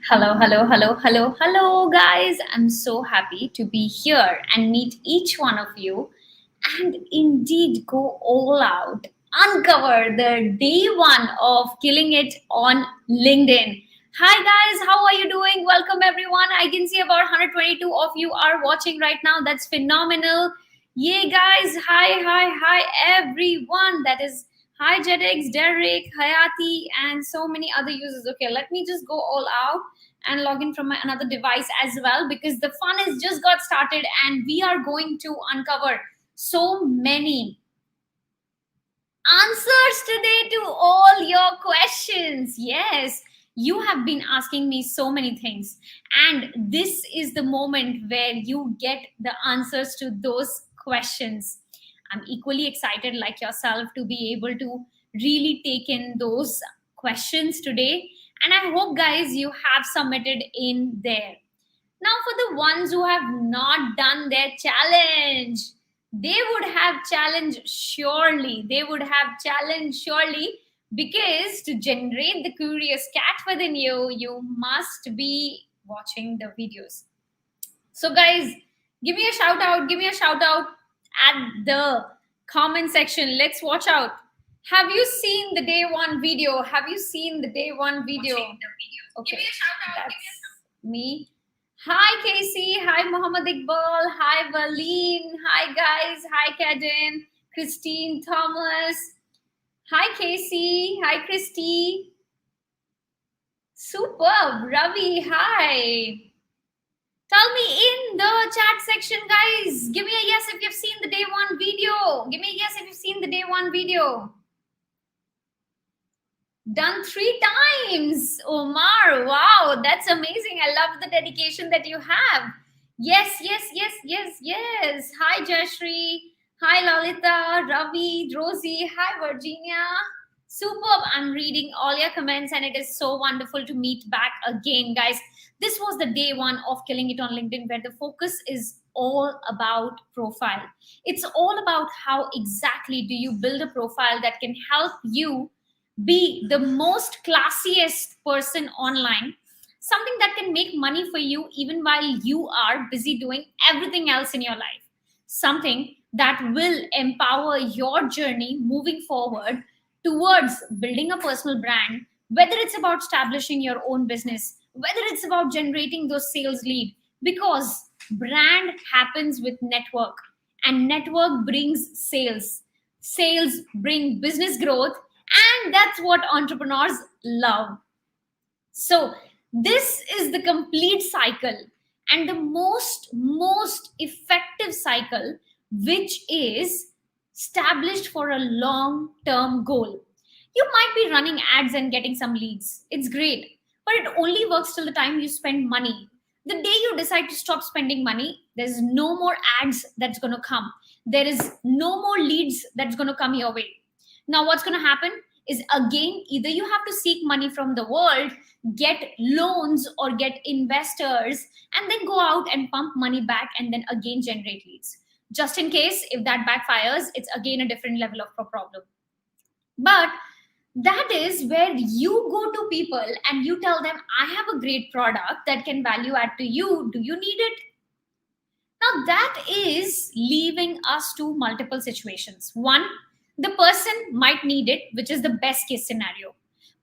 Hello, hello, hello, hello, hello, guys. I'm so happy to be here and meet each one of you and indeed go all out, uncover the day one of killing it on LinkedIn. Hi, guys, how are you doing? Welcome, everyone. I can see about 122 of you are watching right now. That's phenomenal. Yay, guys. Hi, everyone. That is hi, Jedix, Derek, Hayati, and so many other users. Okay, let me just go all out and log in from my another device as well because the fun has just got started and we are going to uncover so many answers today to all your questions. Yes, you have been asking me so many things, and this is the moment where you get the answers to those questions. I'm equally excited, like yourself, to be able to really take in those questions today. And I hope, guys, you have submitted in there. Now, for the ones who have not done their challenge, they would have challenge surely. They would have challenge surely because to generate the curious cat within you, you must be watching the videos. So, guys, give me a shout out. Give me a shout out at the comment section. Let's watch out. Have you seen the day one video? Have you seen the day one video? Okay, that's me. Hi, Casey. Hi, Muhammad Iqbal. Hi, Valeen. Hi, guys. Hi, Kaden. Christine Thomas. Hi, Casey. Hi, Christy. Superb. Ravi. Hi. Tell me in the chat section, guys. Give me a yes if you've seen the day one video. Give me a yes if you've seen the day one video. Done 3 times, Omar. Wow, that's amazing. I love the dedication that you have. Yes. Hi, Jashri. Hi, Lalita, Ravi, Rosie. Hi, Virginia. Superb. I'm reading all your comments, and it is so wonderful to meet back again, guys. This was the day one of Killing It on LinkedIn, where the focus is all about profile. It's all about how exactly do you build a profile that can help you be the most classiest person online, something that can make money for you even while you are busy doing everything else in your life, something that will empower your journey moving forward towards building a personal brand, whether it's about establishing your own business, whether it's about generating those sales lead, because brand happens with network, and network brings sales bring business growth, and that's what entrepreneurs love. So this is the complete cycle, and the most effective cycle, which is established for a long term goal. You might be running ads and getting some leads, it's great, but it only works till the time you spend money. The day you decide to stop spending money, there's no more ads that's going to come, there is no more leads that's going to come your way. Now, what's going to happen is, again, either you have to seek money from the world, get loans, or get investors, and then go out and pump money back and then again generate leads. Just in case if that backfires, it's again a different level of a problem. But that is where you go to people and you tell them, I have a great product that can value add to you. Do you need it? Now, that is leaving us to multiple situations. One, the person might need it, which is the best case scenario.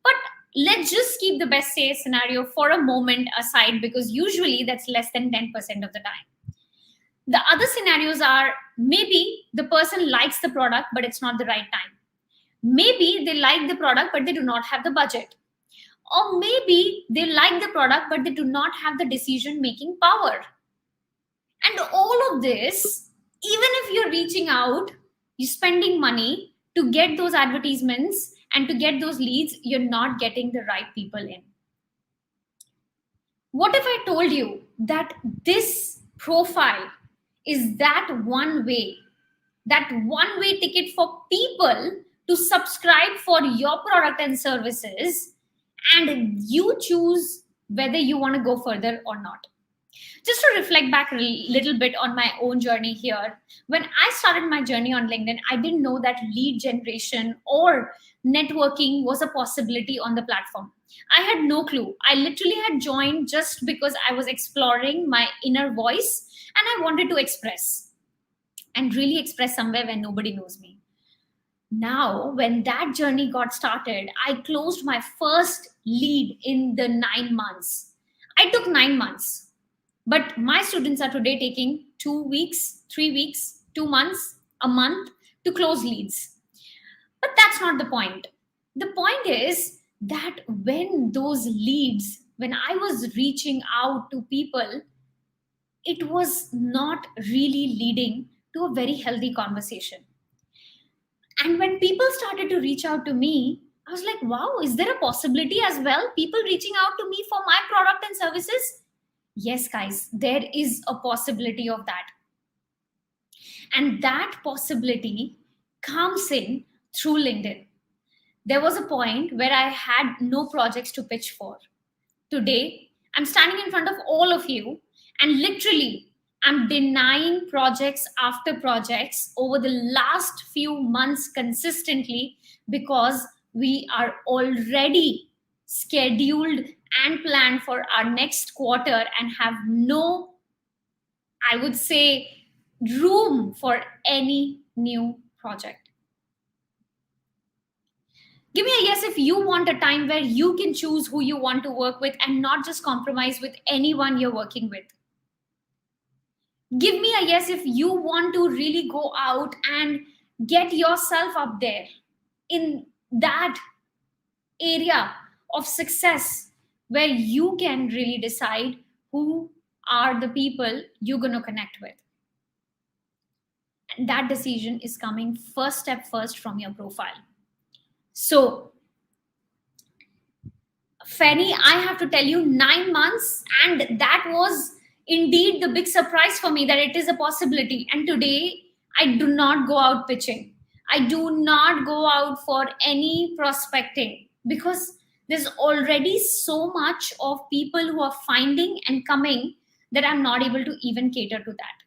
But let's just keep the best case scenario for a moment aside, because usually that's less than 10% of the time. The other scenarios are, maybe the person likes the product, but it's not the right time. Maybe they like the product, but they do not have the budget. Or maybe they like the product, but they do not have the decision making power. And all of this, even if you're reaching out, you're spending money to get those advertisements and to get those leads, you're not getting the right people in. What if I told you that this profile is that one way ticket for people to subscribe for your product and services, and you choose whether you want to go further or not? Just to reflect back a little bit on my own journey here, when I started my journey on LinkedIn, I didn't know that lead generation or networking was a possibility on the platform. I had no clue. I literally had joined just because I was exploring my inner voice and I wanted to express and really express somewhere where nobody knows me. Now, when that journey got started, I closed my first lead in the 9 months. I took 9 months, but my students are today taking 2 weeks, 3 weeks, 2 months, a month to close leads. But that's not the point. The point is that when those leads, when I was reaching out to people, it was not really leading to a very healthy conversation. And when people started to reach out to me, I was like, wow, is there a possibility as well? People reaching out to me for my product and services? Yes, guys, there is a possibility of that. And that possibility comes in through LinkedIn. There was a point where I had no projects to pitch for. Today, I'm standing in front of all of you and literally I'm denying projects after projects over the last few months consistently because we are already scheduled and planned for our next quarter and have no, I would say, room for any new project. Give me a yes if you want a time where you can choose who you want to work with and not just compromise with anyone you're working with. Give me a yes if you want to really go out and get yourself up there in that area of success where you can really decide who are the people you're going to connect with. And that decision is coming first step first from your profile. So, Fanny, I have to tell you, 9 months, and that was indeed the big surprise for me that it is a possibility. And today, I do not go out pitching. I do not go out for any prospecting because there's already so much of people who are finding and coming that I'm not able to even cater to that.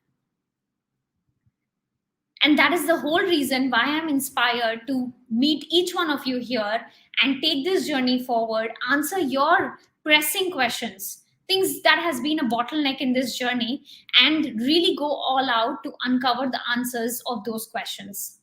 And that is the whole reason why I'm inspired to meet each one of you here and take this journey forward, answer your pressing questions, things that has been a bottleneck in this journey, and really go all out to uncover the answers of those questions.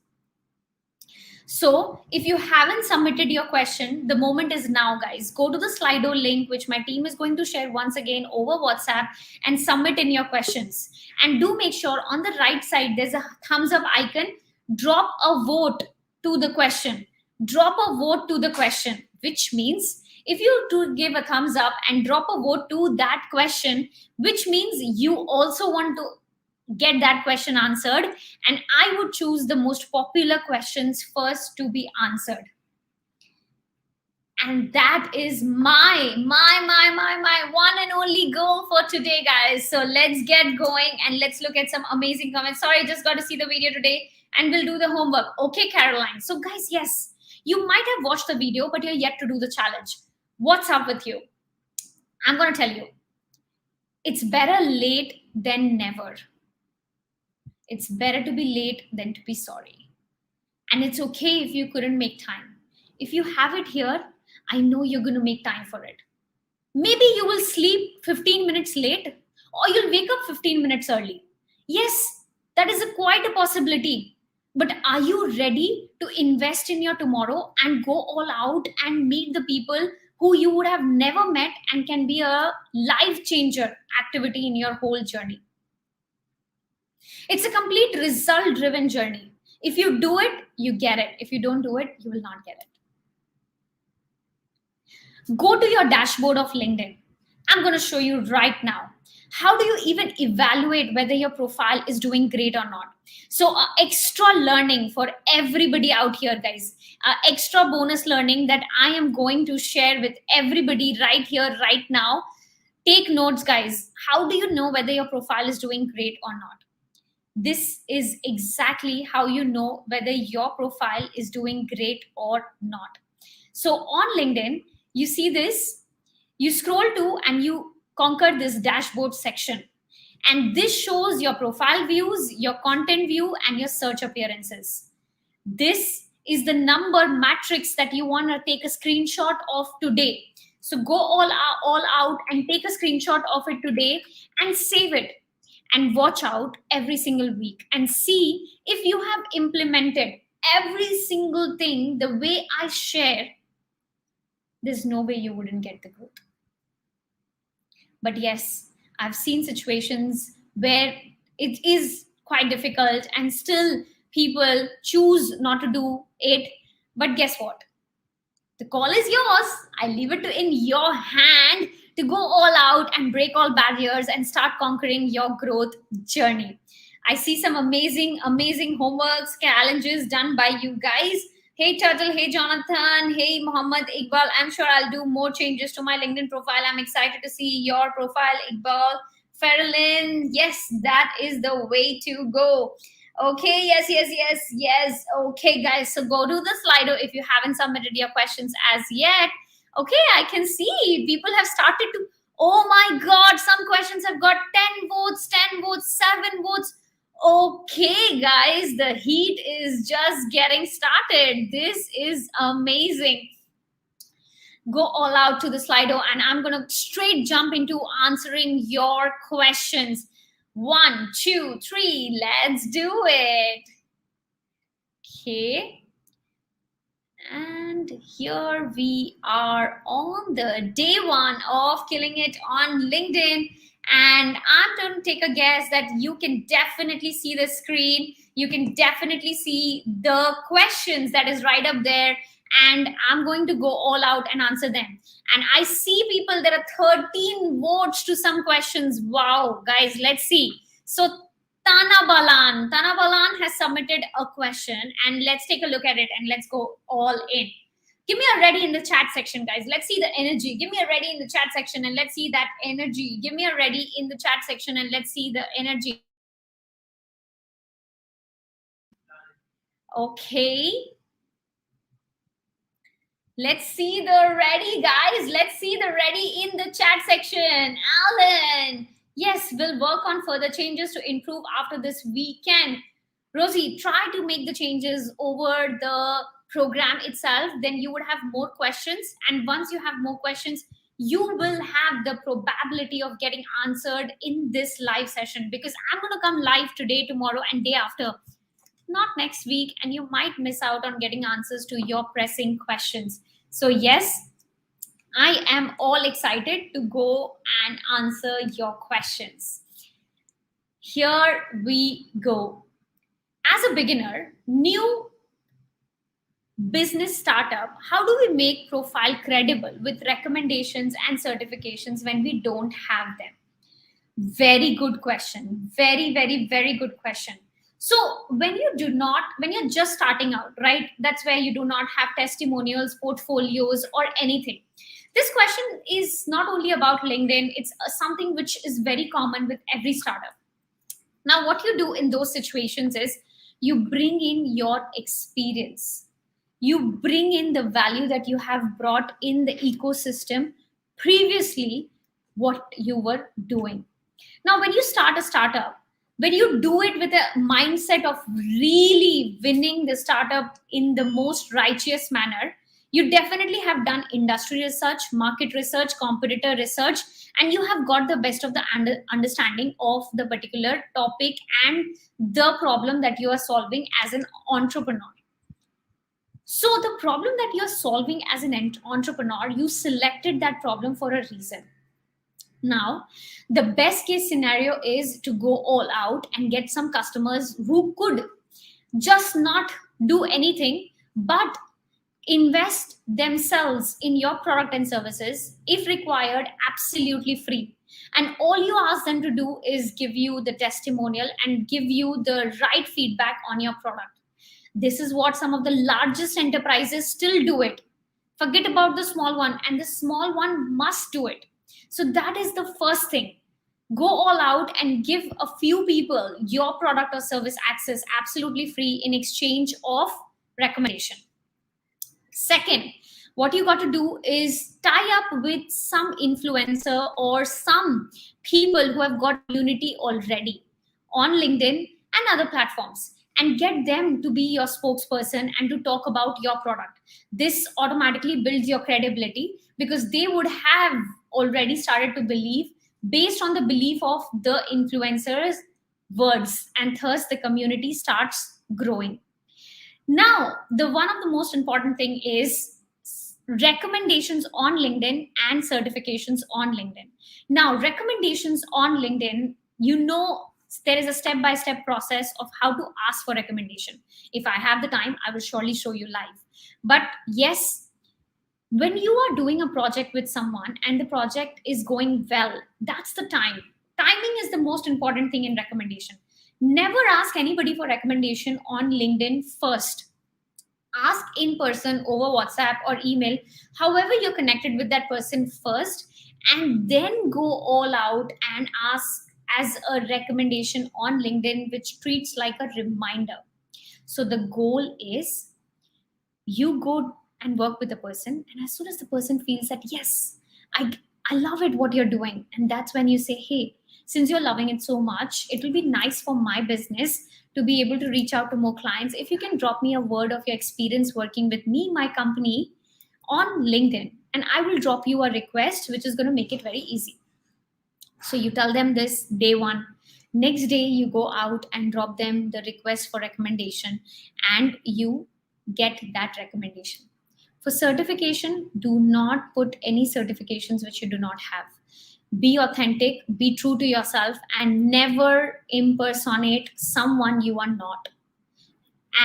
So, if you haven't submitted your question, the moment is now, guys. Go to the Slido link, which my team is going to share once again over WhatsApp, and submit in your questions. And do make sure on the right side, there's a thumbs up icon. Drop a vote to the question. Drop a vote to the question, which means if you to give a thumbs up and drop a vote to that question, which means you also want to get that question answered, and I would choose the most popular questions first to be answered. And that is my one and only goal for today, guys. So let's get going and let's look at some amazing comments. Sorry, just got to see the video today and we'll do the homework. Okay, Caroline. So guys, yes, you might have watched the video, but you're yet to do the challenge. What's up with you? I'm going to tell you. It's better late than never. It's better to be late than to be sorry. And it's okay if you couldn't make time. If you have it here, I know you're going to make time for it. Maybe you will sleep 15 minutes late or you'll wake up 15 minutes early. Yes, that is quite a possibility. But are you ready to invest in your tomorrow and go all out and meet the people who you would have never met and can be a life changer activity in your whole journey? It's a complete result driven journey. If you do it, you get it. If you don't do it, you will not get it. Go to your dashboard of LinkedIn. I'm going to show you right now. How do you even evaluate whether your profile is doing great or not? So extra learning for everybody out here, guys. Extra bonus learning that I am going to share with everybody right here, right now. Take notes, guys. How do you know whether your profile is doing great or not? This is exactly how you know whether your profile is doing great or not. So on LinkedIn, you see this, you scroll to and you conquer this dashboard section. And this shows your profile views, your content view, and your search appearances. This is the number matrix that you want to take a screenshot of today. So go all out and take a screenshot of it today and save it, and watch out every single week and see if you have implemented every single thing the way I share. There's no way you wouldn't get the growth. But yes, I've seen situations where it is quite difficult and still people choose not to do it. But guess what? The call is yours. I leave it in your hand to go all out and break all barriers and start conquering your growth journey. I see some amazing, amazing homeworks, challenges done by you guys. Hey Turtle, hey Jonathan, hey Muhammad Iqbal. I'm sure I'll do more changes to my LinkedIn profile. I'm excited to see your profile, Iqbal. Farrellin, yes, that is the way to go. Okay, yes. Okay, guys, so go to the Slido if you haven't submitted your questions as yet. Okay, I can see people have started to. Oh my God, some questions have got 10 votes, 7 votes. Okay, guys, the heat is just getting started. This is amazing. Go all out to the Slido, and I'm going to straight jump into answering your questions. 1, 2, 3, let's do it. Okay. And here we are on the day 1 of killing it on LinkedIn. And I'm going to take a guess that you can definitely see the screen. You can definitely see the questions that is right up there. And I'm going to go all out and answer them. And I see people, there are 13 votes to some questions. Wow, guys, let's see. So Tana Balan has submitted a question, and let's take a look at it and let's go all in. Give me a ready in the chat section, guys. Let's see the energy. Give me a ready in the chat section and let's see that energy. Give me a ready in the chat section and let's see the energy. Okay. Let's see the ready, guys. Let's see the ready in the chat section. Alan. Yes, we'll work on further changes to improve after this weekend. Rosie, try to make the changes over the program itself. Then you would have more questions. And once you have more questions, you will have the probability of getting answered in this live session, because I'm going to come live today, tomorrow, and day after. Not next week, and you might miss out on getting answers to your pressing questions. So yes, I am all excited to go and answer your questions. Here we go. As a beginner, new business startup, how do we make profile credible with recommendations and certifications when we don't have them? Very good question. Very, very, very good question. So when you're just starting out, right? That's where you do not have testimonials, portfolios, or anything. This question is not only about LinkedIn, it's something which is very common with every startup. Now, what you do in those situations is you bring in your experience. You bring in the value that you have brought in the ecosystem previously, what you were doing. Now, when you start a startup, when you do it with a mindset of really winning the startup in the most righteous manner, you definitely have done industry research, market research, competitor research, and you have got the best of the understanding of the particular topic and the problem that you are solving as an entrepreneur. So the problem that you're solving as an entrepreneur, you selected that problem for a reason. Now, the best case scenario is to go all out and get some customers who could just not do anything, but invest themselves in your product and services, if required, absolutely free. And all you ask them to do is give you the testimonial and give you the right feedback on your product. This is what some of the largest enterprises still do it. Forget about the small one, and the small one must do it. So that is the first thing. Go all out and give a few people your product or service access absolutely free in exchange of recommendation. Second, what you got to do is tie up with some influencer or some people who have got community already on LinkedIn and other platforms, and get them to be your spokesperson and to talk about your product. This automatically builds your credibility because they would have already started to believe based on the belief of the influencers' words, and thus the community starts growing. Now, the one of the most important thing is recommendations on LinkedIn and certifications on LinkedIn. Now, recommendations on LinkedIn, there is a step-by-step process of how to ask for recommendation. If I have the time, I will surely show you live. But yes, when you are doing a project with someone and the project is going well, that's the time. Timing is the most important thing in recommendation. Never ask anybody for recommendation on LinkedIn first. Ask in person over WhatsApp or email, however you're connected with that person first, and then go all out and ask as a recommendation on LinkedIn, which treats like a reminder. So the goal is you go and work with the person, and as soon as the person feels that, yes, I love it what you're doing, and that's when you say, hey, since you're loving it so much, it will be nice for my business to be able to reach out to more clients. If you can drop me a word of your experience working with me, my company, on LinkedIn, and I will drop you a request, which is going to make it very easy. So you tell them this day one. Next day, you go out and drop them the request for recommendation, and you get that recommendation. For certification, do not put any certifications which you do not have. Be authentic, be true to yourself, and never impersonate someone you are not.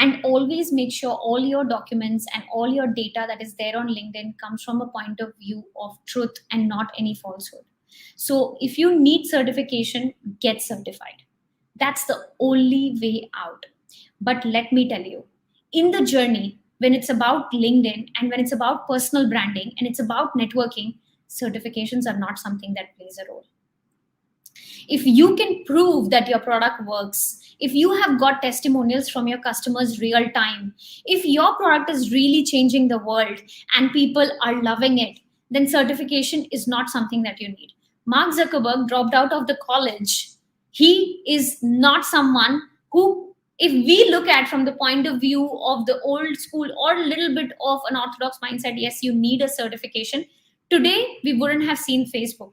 And always make sure all your documents and all your data that is there on LinkedIn comes from a point of view of truth and not any falsehood. So if you need certification, get certified. That's the only way out. But let me tell you, in the journey, when it's about LinkedIn and when it's about personal branding and it's about networking, certifications are not something that plays a role. If you can prove that your product works, if you have got testimonials from your customers real time, if your product is really changing the world and people are loving it, then certification is not something that you need. Mark Zuckerberg dropped out of the college. He is not someone who, if we look at from the point of view of the old school or a little bit of an orthodox mindset, yes, you need a certification. Today, we wouldn't have seen Facebook.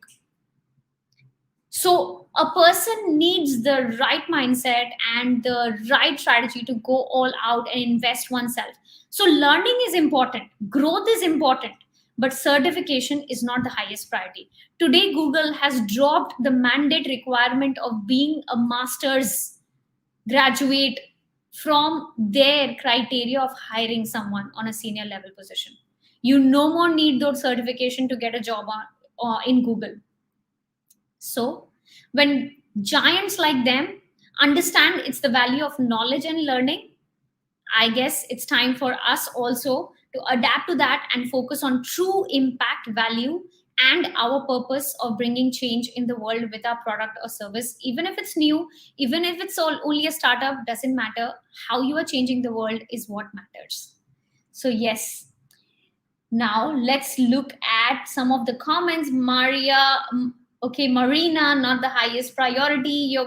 So a person needs the right mindset and the right strategy to go all out and invest oneself. So learning is important, growth is important, but certification is not the highest priority. Today, Google has dropped the mandate requirement of being a master's graduate from their criteria of hiring someone on a senior level position. You no more need those certification to get a job in Google. So when giants like them understand it's the value of knowledge and learning, I guess it's time for us also to adapt to that and focus on true impact value and our purpose of bringing change in the world with our product or service. Even if it's new, even if it's only a startup, doesn't matter. How you are changing the world is what matters. So yes, now let's look at some of the comments. Okay, Marina, not the highest priority.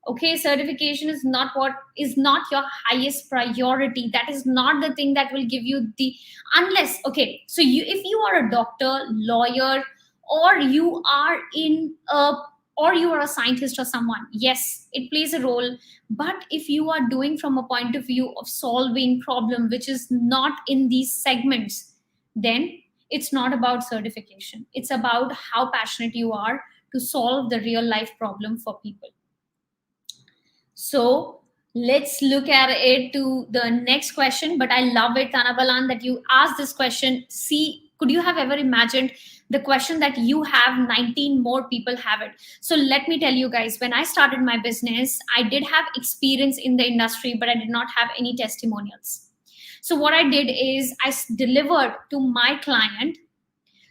Okay, certification is not your highest priority. That is not the thing that will give you unless, okay, so if you are a doctor, lawyer, or you are a scientist or someone, yes, it plays a role. But if you are doing from a point of view of solving problem which is not in these segments, then it's not about certification. It's about how passionate you are to solve the real life problem for people. So let's look at it to the next question. But I love it, Tanabalan, that you asked this question. See, could you have ever imagined the question that you have, 19 more people have it? So let me tell you guys, when I started my business, I did have experience in the industry, but I did not have any testimonials. So what I did is I delivered to my client.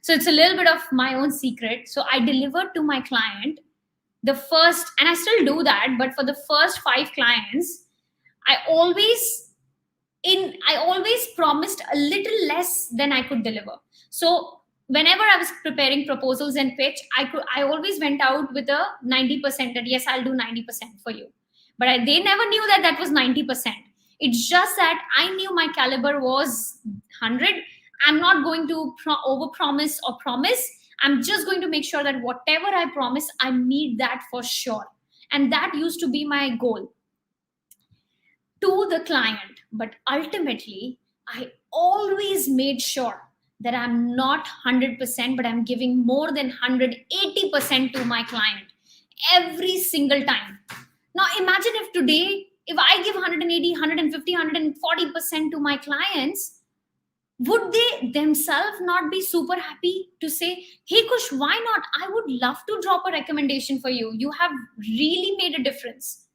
So it's a little bit of my own secret. So I delivered to my client the first, and I still do that, but for the first 5 clients, I always promised a little less than I could deliver. So whenever I was preparing proposals and pitch, I always went out with a 90% that yes, I'll do 90% for you. But they never knew that that was 90%. It's just that I knew my caliber was 100. I'm not going to over promise or promise. I'm just going to make sure that whatever I promise, I meet that for sure. And that used to be my goal to the client. But ultimately, I always made sure that I'm not 100%, but I'm giving more than 180% to my client every single time. Now, imagine if today, if I give 180, 150, 140% to my clients, would they themselves not be super happy to say, hey, Kush, why not? I would love to drop a recommendation for you. You have really made a difference.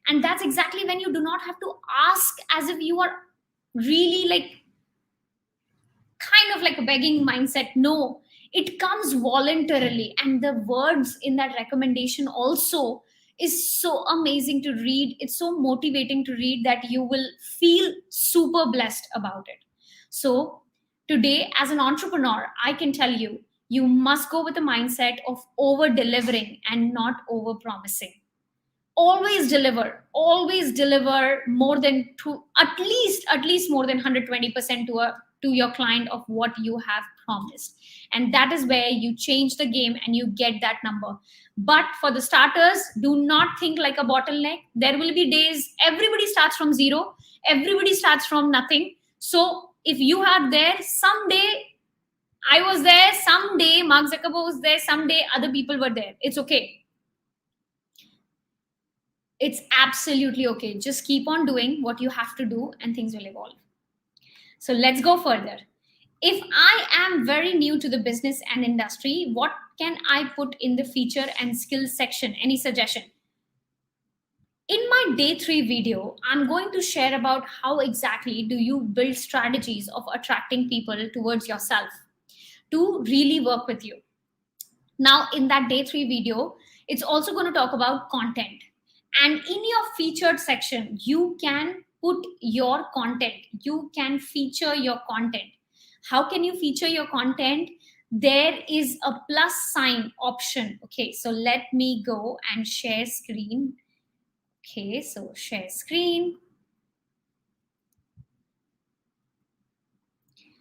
And that's exactly when you do not have to ask as if you are really like kind of like a begging mindset. No, it comes voluntarily. And the words in that recommendation also is so amazing to read. It's so motivating to read that you will feel super blessed about it. So, today, as an entrepreneur, I can tell you, you must go with a mindset of over delivering and not over promising. Always deliver more than two, at least more than 120% to your client of what you have promised. And that is where you change the game and you get that number. But for the starters, do not think like a bottleneck. There will be days everybody starts from zero, everybody starts from nothing. So if you are there someday, I was there someday, Mark Zuckerberg was there someday, other people were there, it's okay. It's absolutely okay. Just keep on doing what you have to do and things will evolve. So let's go further. If I am very new to the business and industry, what can I put in the feature and skills section? Any suggestion? In my day 3 video, I'm going to share about how exactly do you build strategies of attracting people towards yourself to really work with you. Now, in that day 3 video, it's also going to talk about content. And in your featured section, you can put your content. You can feature your content. How can you feature your content? There is a plus sign option. Okay, so let me go and share screen. Okay, so share screen.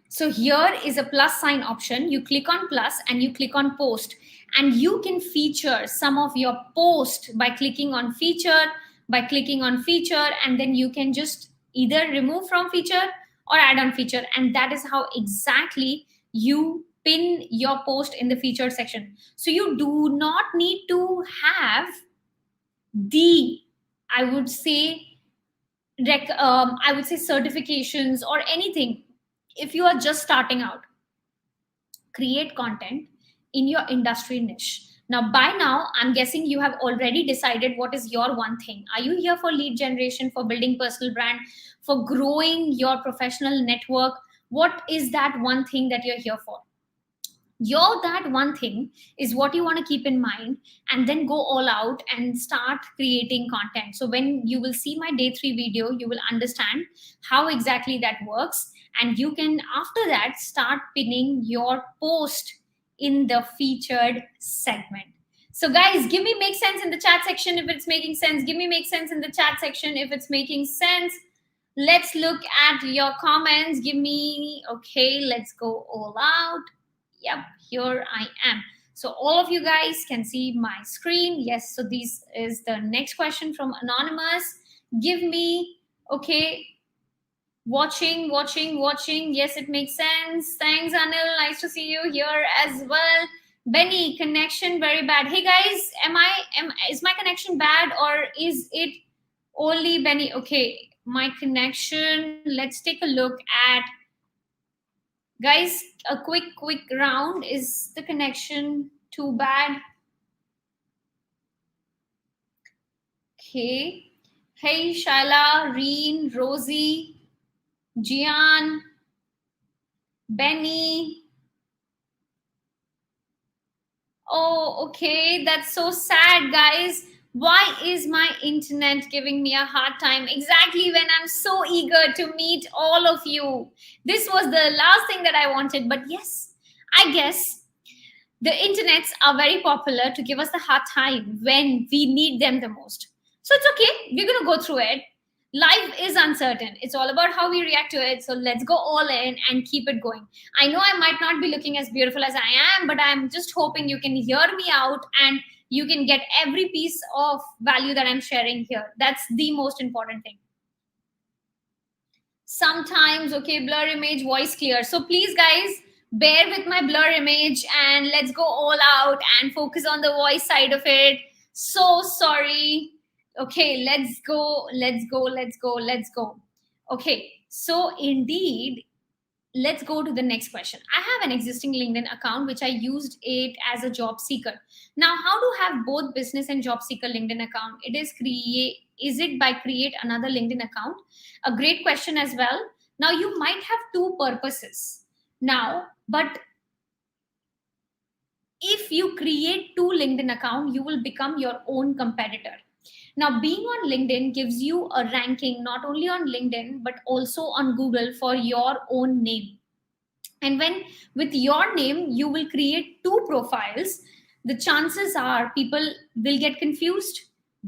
So here is a plus sign option. You click on plus and you click on post, and you can feature some of your post by clicking on feature, and then you can just either remove from feature or add on feature. And that is how exactly you pin your post in the featured section. So you do not need to have the, I would say, certifications or anything. If you are just starting out, create content in your industry niche. Now, by now, I'm guessing you have already decided what is your one thing. Are you here for lead generation, for building personal brand, for growing your professional network? What is that one thing that you're here for? That one thing is what you want to keep in mind, and then go all out and start creating content. So when you will see my day 3 video, you will understand how exactly that works, and you can after that start pinning your post in the featured segment. So guys, give me make sense in the chat section if it's making sense. Give me make sense in the chat section if it's making sense. Let's look at your comments. Give me, okay, let's go all out. Yep, here I am. So all of you guys can see my screen. Yes, so this is the next question from Anonymous. Give me, okay, watching. Yes, it makes sense. Thanks, Anil. Nice to see you here as well. Benny, connection very bad. Hey guys, is my connection bad or is it only Benny? Okay, my connection. Let's take a look at, guys, a quick round. Is the connection too bad? Okay. Hey, Shaila, Reen, Rosie, Gian, Benny. Oh, okay. That's so sad, guys. Why is my internet giving me a hard time exactly when I'm so eager to meet all of you? This was the last thing that I wanted, but yes, I guess the internets are very popular to give us the hard time when we need them the most. So it's okay. We're going to go through it. Life is uncertain. It's all about how we react to it. So let's go all in and keep it going. I know I might not be looking as beautiful as I am, but I'm just hoping you can hear me out and you can get every piece of value that I'm sharing here. That's the most important thing. Sometimes, okay, blur image, voice clear. So please, guys, bear with my blur image and let's go all out and focus on the voice side of it. So sorry. Okay, let's go, let's go, let's go, let's go. Okay, so indeed, let's go to the next question. I have an existing LinkedIn account which I used it as a job seeker. Now, how to have both business and job seeker LinkedIn account? Is it by create another LinkedIn account? A great question as well. Now, you might have two purposes now, but if you create two LinkedIn account, you will become your own competitor. Now, being on LinkedIn gives you a ranking not only on LinkedIn but also on Google for your own name. And when with your name you will create two profiles, the chances are people will get confused,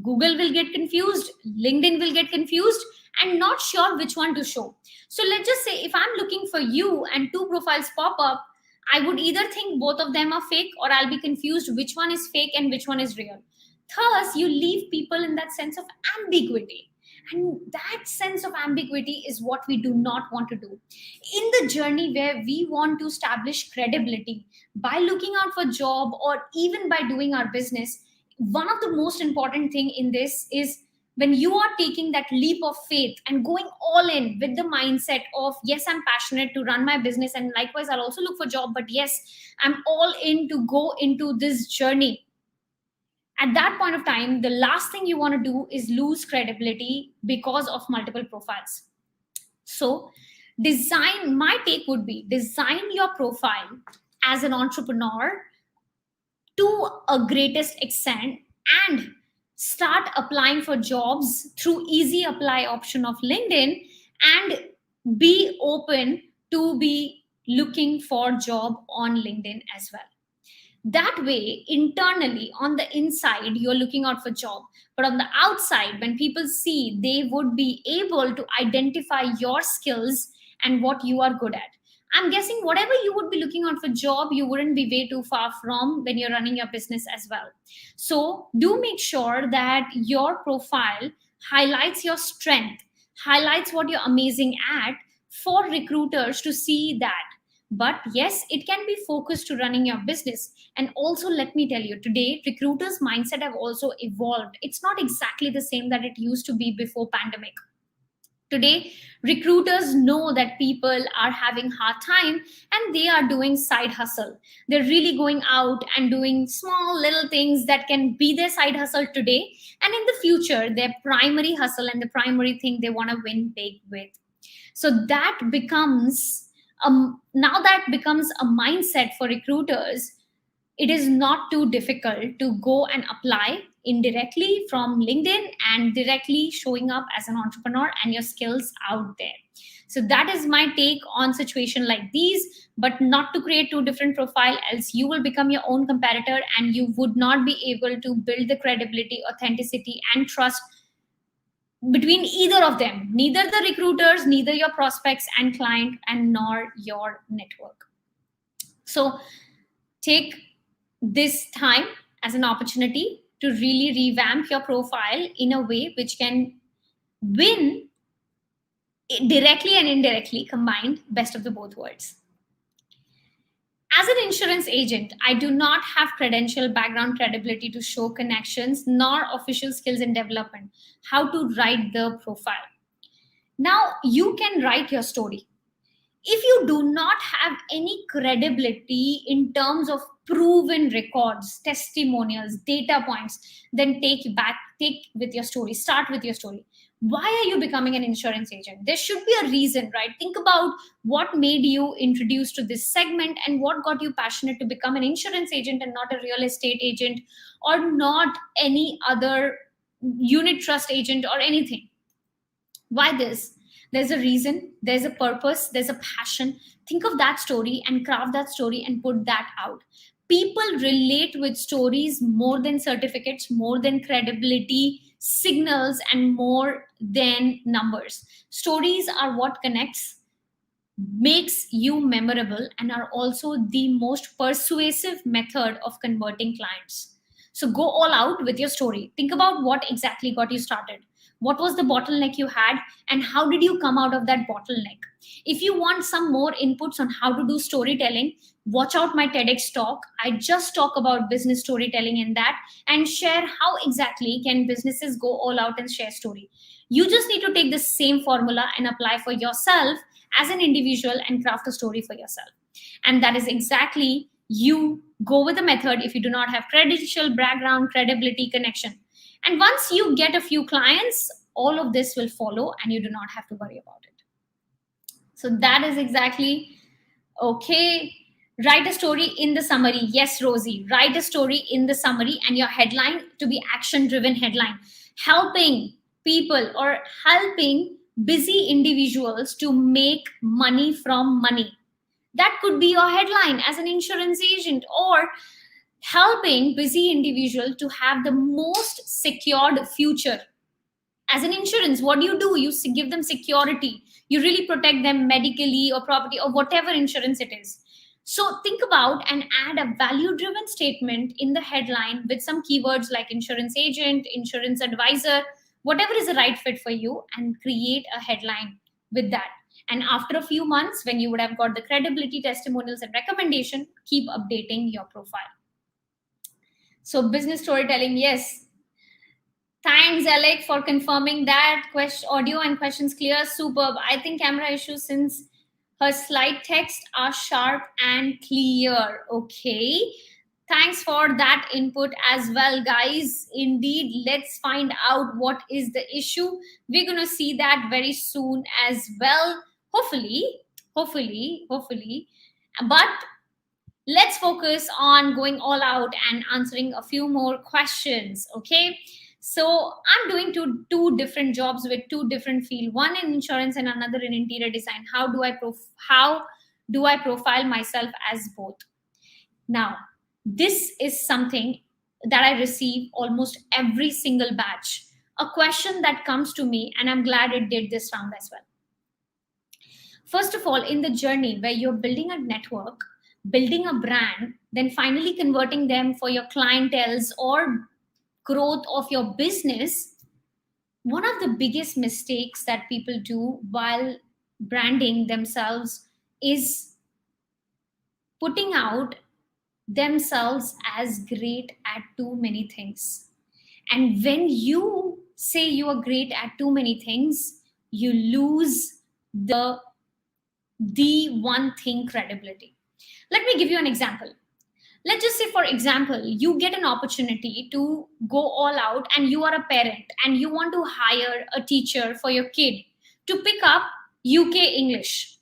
Google will get confused, LinkedIn will get confused, and not sure which one to show. So let's just say if I'm looking for you and two profiles pop up, I would either think both of them are fake or I'll be confused which one is fake and which one is real. Thus, you leave people in that sense of ambiguity. And that sense of ambiguity is what we do not want to do. In the journey where we want to establish credibility by looking out for job or even by doing our business, one of the most important thing in this is when you are taking that leap of faith and going all in with the mindset of, yes, I'm passionate to run my business, and likewise I'll also look for job, but yes, I'm all in to go into this journey. At that point of time, the last thing you want to do is lose credibility because of multiple profiles. So my take would be design your profile as an entrepreneur to a greatest extent and start applying for jobs through easy apply option of LinkedIn, and be open to be looking for job on LinkedIn as well. That way, internally on the inside you're looking out for job, but on the outside when people see, they would be able to identify your skills and what you are good at. I'm guessing whatever you would be looking out for job, you wouldn't be way too far from when you're running your business as well. So do make sure that your profile highlights your strength, highlights what you're amazing at, for recruiters to see that. But yes, it can be focused to running your business. And also, let me tell you, today recruiters mindset have also evolved. It's not exactly the same that it used to be before pandemic. Today recruiters know that people are having hard time and they are doing side hustle. They're really going out and doing small little things that can be their side hustle today, and in the future their primary hustle and the primary thing they want to win big with. So that becomes now that becomes a mindset for recruiters. It is not too difficult to go and apply indirectly from LinkedIn and directly showing up as an entrepreneur and your skills out there. So that is my take on situation like these, but not to create two different profile, else you will become your own competitor and you would not be able to build the credibility, authenticity, and trust between either of them, neither the recruiters, neither your prospects and client, and nor your network. So take this time as an opportunity to really revamp your profile in a way which can win directly and indirectly combined, best of the both worlds. As an insurance agent, I do not have credential, background, credibility to show connections, nor official skills in development. How to write the profile? Now, you can write your story. If you do not have any credibility in terms of proven records, testimonials, data points, then take with your story. Start with your story. Why are you becoming an insurance agent? There should be a reason, right? Think about what made you introduced to this segment and what got you passionate to become an insurance agent and not a real estate agent or not any other unit trust agent or anything. Why this? There's a reason, there's a purpose, there's a passion. Think of that story and craft that story and put that out. People relate with stories more than certificates, more than credibility signals, and more than numbers. Stories are what connects, makes you memorable, and are also the most persuasive method of converting clients. So go all out with your story. Think about what exactly got you started. What was the bottleneck you had, and how did you come out of that bottleneck? If you want some more inputs on how to do storytelling, watch out my TEDx talk. I just talk about business storytelling in that and share how exactly can businesses go all out and share story. You just need to take the same formula and apply for yourself as an individual and craft a story for yourself. And that is exactly, you go with the method if you do not have credential, background, credibility, connection. And once you get a few clients, all of this will follow and you do not have to worry about it. So that is exactly okay. Write a story in the summary. Yes, Rosie, write a story in the summary, and your headline to be action driven headline, helping people or helping busy individuals to make money from money. That could be your headline as an insurance agent, or helping busy individual to have the most secured future. As an insurance, what do? You give them security. You really protect them medically or property or whatever insurance it is. So think about and add a value driven statement in the headline with some keywords like insurance agent, insurance advisor, whatever is the right fit for you, and create a headline with that. And after a few months, when you would have got the credibility, testimonials, and recommendation, keep updating your profile. So business storytelling, yes. Thanks, Alec, for confirming that. Audio and questions clear. Superb. I think camera issues since her slide text are sharp and clear. Okay. Thanks for that input as well, guys. Indeed, let's find out what is the issue. We're going to see that very soon as well. Hopefully. But let's focus on going all out and answering a few more questions. Okay. So I'm doing two different jobs with two different field, one in insurance and another in interior design. How do I profile myself as both? Now, this is something that I receive almost every single batch. A question that comes to me, and I'm glad it did this round as well. First of all, in the journey where you're building a network, building a brand, then finally converting them for your clientels or growth of your business, one of the biggest mistakes that people do while branding themselves is putting out themselves as great at too many things. And when you say you are great at too many things, you lose the one thing, credibility. Let me give you an example. Let's just say, for example, you get an opportunity to go all out and you are a parent and you want to hire a teacher for your kid to pick up UK English.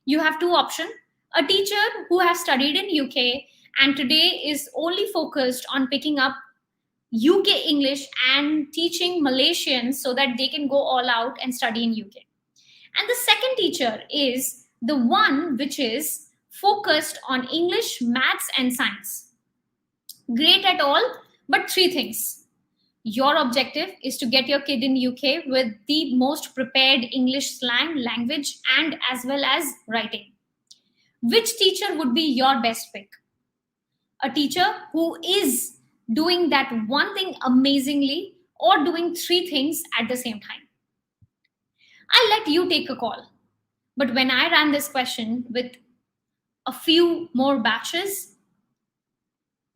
You have two options. A teacher who has studied in UK and today is only focused on picking up UK English and teaching Malaysians so that they can go all out and study in UK. And the second teacher is the one which is focused on English, maths, and science. Great at all, but three things. Your objective is to get your kid in UK with the most prepared English slang, language, and as well as writing. Which teacher would be your best pick? A teacher who is doing that one thing amazingly or doing three things at the same time? I'll let you take a call. But when I ran this question with a few more batches,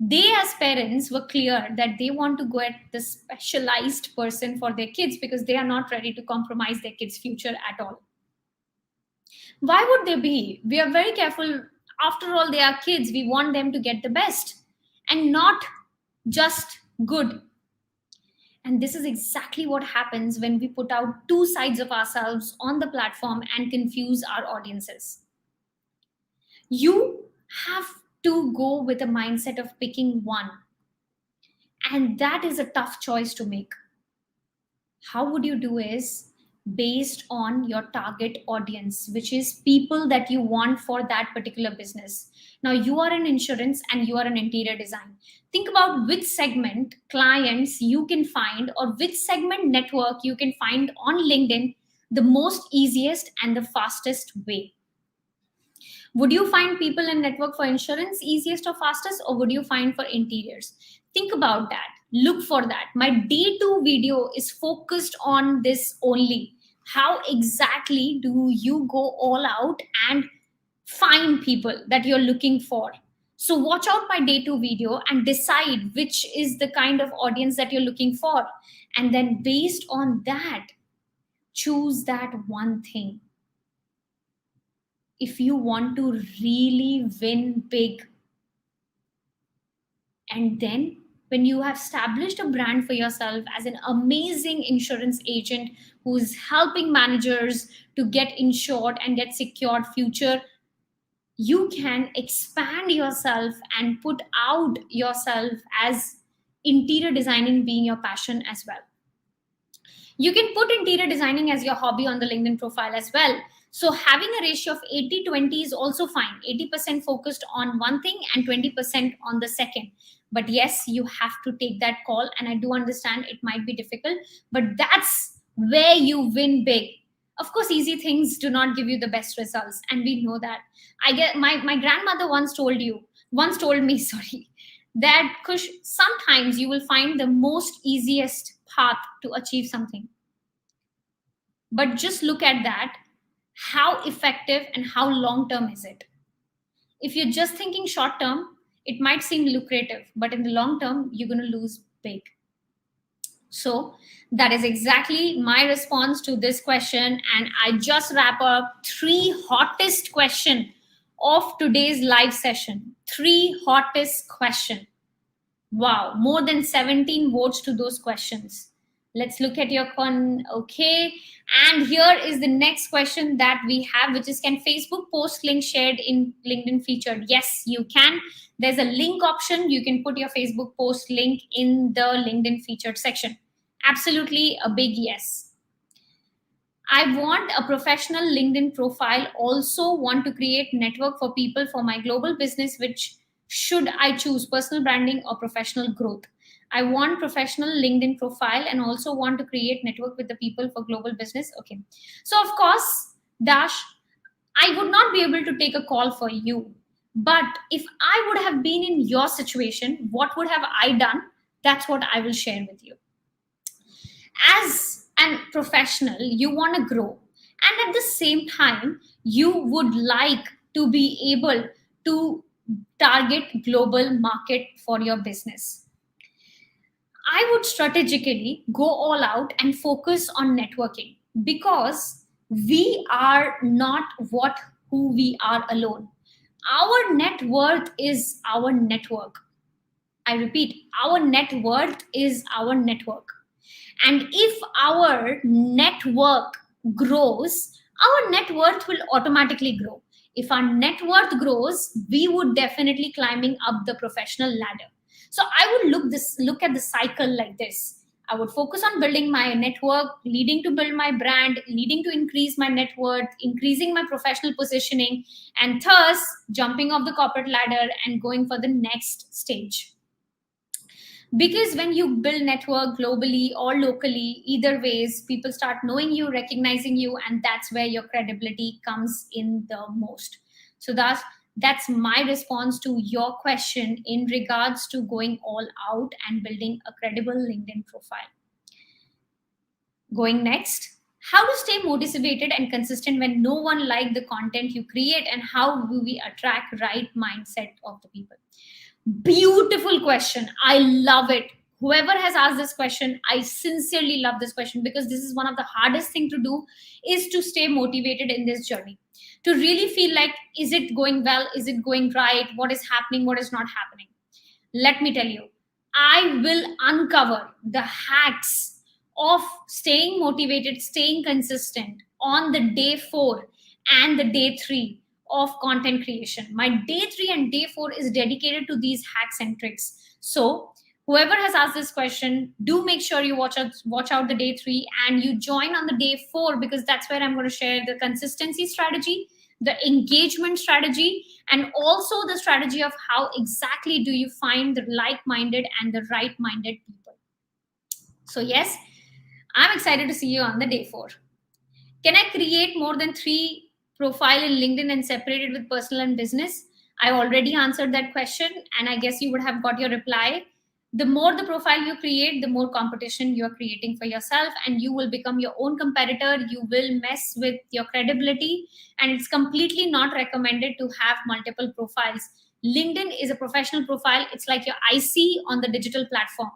they as parents were clear that they want to go at the specialized person for their kids because they are not ready to compromise their kids' future at all. Why would they be? We are very careful. After all, they are kids. We want them to get the best and not just good. And this is exactly what happens when we put out two sides of ourselves on the platform and confuse our audiences. You have to go with a mindset of picking one. And that is a tough choice to make. How would you do is based on your target audience, which is people that you want for that particular business. Now, you are in insurance and you are in interior design. Think about which segment clients you can find, or which segment network you can find on LinkedIn the most easiest and the fastest way. Would you find people in network for insurance easiest or fastest, or would you find for interiors? Think about that. Look for that. My day two video is focused on this only. How exactly do you go all out and find people that you're looking for? So watch out my day two video and decide which is the kind of audience that you're looking for. And then based on that, choose that one thing. If you want to really win big, and then when you have established a brand for yourself as an amazing insurance agent who's helping managers to get insured and get secured future, you can expand yourself and put out yourself as interior designing being your passion as well. You can put interior designing as your hobby on the LinkedIn profile as well. So having a ratio of 80-20 is also fine. 80% focused on one thing and 20% on the second. But yes, you have to take that call. And I do understand it might be difficult, but that's where you win big. Of course, easy things do not give you the best results. And we know that. I get my grandmother once told me, sorry, that Kush, sometimes you will find the most easiest path to achieve something. But just look at that. How effective and how long term is it? If you're just thinking short term, it might seem lucrative, but in the long term, you're going to lose big. So that is exactly my response to this question. And I just wrap up 3 hottest question of today's live session. 3 hottest question. Wow, more than 17 votes to those questions. Let's look at your okay. And here is the next question that we have, which is, can Facebook post link shared in LinkedIn featured? Yes, you can. There's a link option. You can put your Facebook post link in the LinkedIn featured section. Absolutely a big yes. I want a professional LinkedIn profile. Also want to create network for people for my global business. Which should I choose, personal branding or professional growth? I want professional LinkedIn profile and also want to create network with the people for global business. Okay. So of course, Dash, I would not be able to take a call for you. But if I would have been in your situation, what would have I done? That's what I will share with you. As a professional, you want to grow. And at the same time, you would like to be able to target global market for your business. I would strategically go all out and focus on networking, because we are not who we are alone. Our net worth is our network. I repeat, our net worth is our network. And if our network grows, our net worth will automatically grow. If our net worth grows, we would definitely climbing up the professional ladder. So I would look at the cycle like this. I would focus on building my network, leading to build my brand, leading to increase my net worth, increasing my professional positioning, and thus jumping off the corporate ladder and going for the next stage. Because when you build network globally or locally, either ways, people start knowing you, recognizing you, and that's where your credibility comes in the most. So that's my response to your question in regards to going all out and building a credible LinkedIn profile. Going next, how to stay motivated and consistent when no one likes the content you create, and how do we attract right mindset of the people? Beautiful question. I love it. Whoever has asked this question, I sincerely love this question, because this is one of the hardest thing to do, is to stay motivated in this journey. To really feel like, is it going well? Is it going right? What is happening? What is not happening? Let me tell you, I will uncover the hacks of staying motivated, staying consistent on the day 4 and the day 3 of content creation. My day 3 and day 4 is dedicated to these hacks and tricks. So Whoever has asked this question, do make sure you watch out the day 3 and you join on the day 4, because that's where I'm going to share the consistency strategy, the engagement strategy, and also the strategy of how exactly do you find the like-minded and the right-minded people. So yes, I'm excited to see you on the day 4. Can I create more than 3 profile in LinkedIn and separate it with personal and business? I already answered that question, and I guess you would have got your reply. The more the profile you create, the more competition you're creating for yourself, and you will become your own competitor. You will mess with your credibility, and it's completely not recommended to have multiple profiles. LinkedIn is a professional profile, it's like your IC on the digital platform.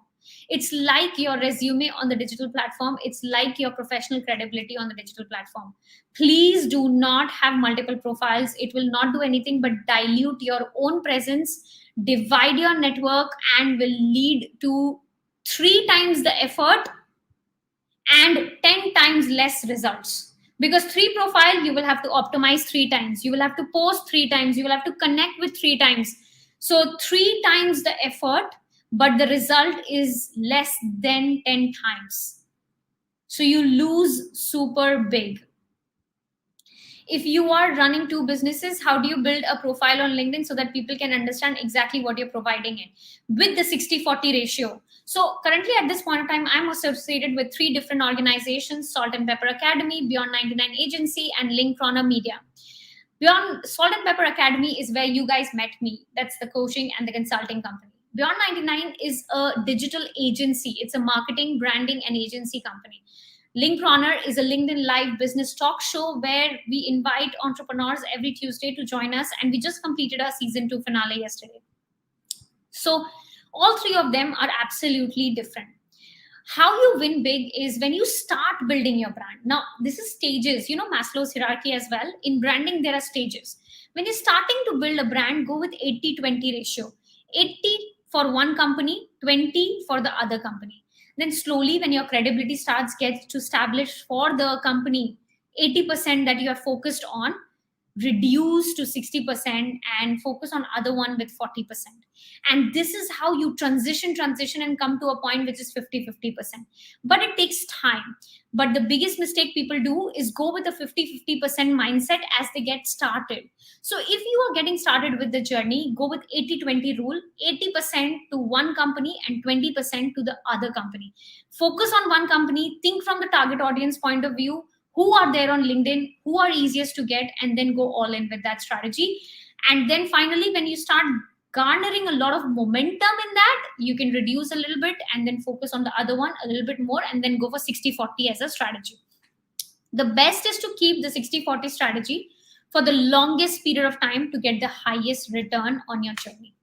It's like your resume on the digital platform. It's like your professional credibility on the digital platform. Please do not have multiple profiles. It will not do anything but dilute your own presence, divide your network, and will lead to 3 times the effort and 10 times less results. Because 3 profile, you will have to optimize 3 times, you will have to post 3 times, you will have to connect with 3 times. So 3 times the effort, but the result is less than 10 times. So you lose super big. If you are running 2 businesses, how do you build a profile on LinkedIn so that people can understand exactly what you're providing in with the 60-40 ratio? So currently at this point of time, I'm associated with 3 different organizations: Salt and Pepper Academy, Beyond 99 Agency, and Linktrona Media. Beyond Salt and Pepper Academy is where you guys met me. That's the coaching and the consulting company. Beyond 99 is a digital agency. It's a marketing, branding, and agency company. Linkrunner is a LinkedIn Live business talk show where we invite entrepreneurs every Tuesday to join us, and we just completed our season 2 finale yesterday. So, all 3 of them are absolutely different. How you win big is when you start building your brand. Now, this is stages, Maslow's hierarchy as well. In branding, there are stages. When you're starting to build a brand, go with 80-20 ratio. 80 for one company, 20 for the other company. Then slowly, when your credibility gets to establish for the company, 80% that you are focused on, reduce to 60% and focus on other one with 40%. And this is how you transition and come to a point which is 50-50%. But it takes time. But the biggest mistake people do is go with a 50-50% mindset as they get started. So if you are getting started with the journey, go with 80-20 rule. 80% to one company and 20% to the other company. Focus on one company, think from the target audience point of view, who are there on LinkedIn, who are easiest to get, and then go all in with that strategy. And then finally, when you start garnering a lot of momentum in that, you can reduce a little bit and then focus on the other one a little bit more, and then go for 60-40 as a strategy. The best is to keep the 60-40 strategy for the longest period of time to get the highest return on your journey.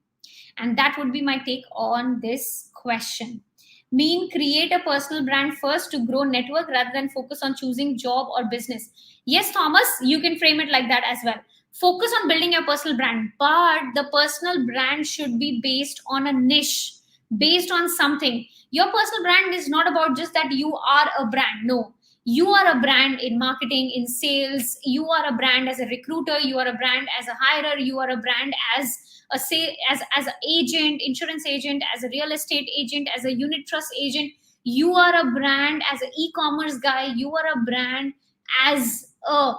And that would be my take on this question. Create a personal brand first to grow network rather than focus on choosing job or business. Yes, Thomas, you can frame it like that as well. Focus on building your personal brand, but the personal brand should be based on a niche, based on something. Your personal brand is not about just that you are a brand. No, you are a brand in marketing, in sales. You are a brand as a recruiter. You are a brand as a hirer. You are a brand as as an agent, insurance agent, as a real estate agent, as a unit trust agent. You are a brand as an e-commerce guy. You are a brand as a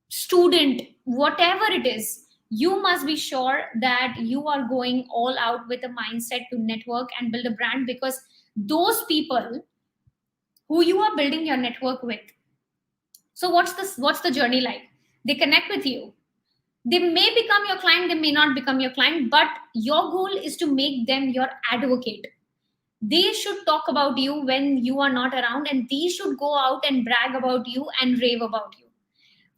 student. Whatever it is, you must be sure that you are going all out with a mindset to network and build a brand, because those people who you are building your network with, so what's the journey like? They connect with you. They may become your client, they may not become your client, but your goal is to make them your advocate. They should talk about you when you are not around, and they should go out and brag about you and rave about you.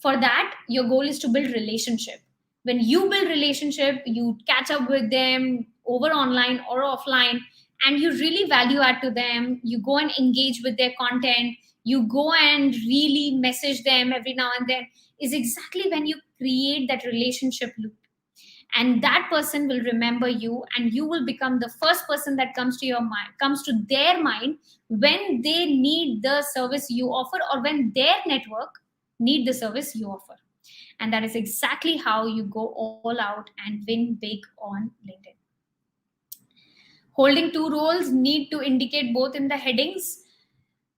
For that, your goal is to build relationship. When you build relationship, you catch up with them over online or offline, and you really value add to them. You go and engage with their content, you go and really message them every now and then, is exactly when you create that relationship loop. And that person will remember you, and you will become the first person that comes to your mind, comes to their mind, when they need the service you offer, or when their network need the service you offer. And that is exactly how you go all out and win big on LinkedIn. Holding two roles need to indicate both in the headings.